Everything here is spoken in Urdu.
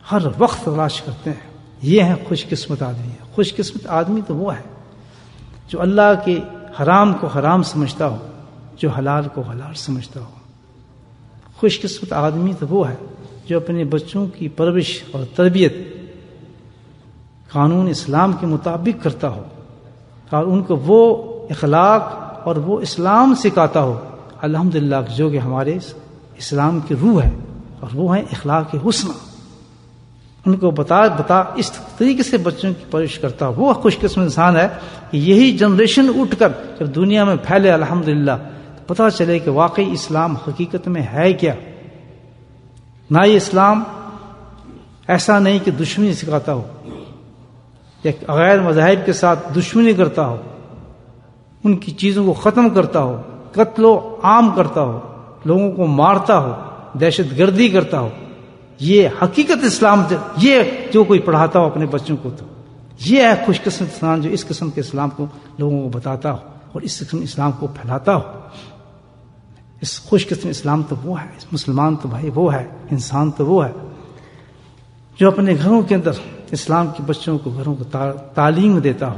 ہر وقت تلاش کرتے ہیں. یہ ہیں خوش قسمت آدمی. خوش قسمت آدمی تو وہ ہے جو اللہ کے حرام کو حرام سمجھتا ہو، جو حلال کو حلال سمجھتا ہو. خوش قسمت آدمی تو وہ ہے جو اپنے بچوں کی پرورش اور تربیت قانون اسلام کے مطابق کرتا ہو اور ان کو وہ اخلاق اور وہ اسلام سکھاتا ہو الحمدللہ جو کہ ہمارے اسلام کی روح ہے، اور وہ ہیں اخلاق حسنہ. ان کو بتا اس طریقے سے بچوں کی پرورش کرتا ہو. وہ خوش قسمت انسان ہے کہ یہی جنریشن اٹھ کر جب دنیا میں پھیلے الحمدللہ تو پتہ چلے کہ واقعی اسلام حقیقت میں ہے کیا. نہ یہ اسلام ایسا نہیں کہ دشمنی سکھاتا ہو یا غیر مذاہب کے ساتھ دشمنی کرتا ہو، ان کی چیزوں کو ختم کرتا ہو، قتل و عام کرتا ہو، لوگوں کو مارتا ہو، دہشت گردی کرتا ہو. یہ حقیقت اسلام یہ جو کوئی پڑھاتا ہو اپنے بچوں کو تو یہ ہے خوش قسمت انسان جو اس قسم کے اسلام کو لوگوں کو بتاتا ہو اور اس قسم اسلام کو پھیلاتا ہو. اس خوش قسم اسلام تو وہ ہے، مسلمان تو بھائی وہ ہے، انسان تو وہ ہے جو اپنے گھروں کے اندر اسلام کے بچوں کو گھروں کو تعلیم دیتا ہو.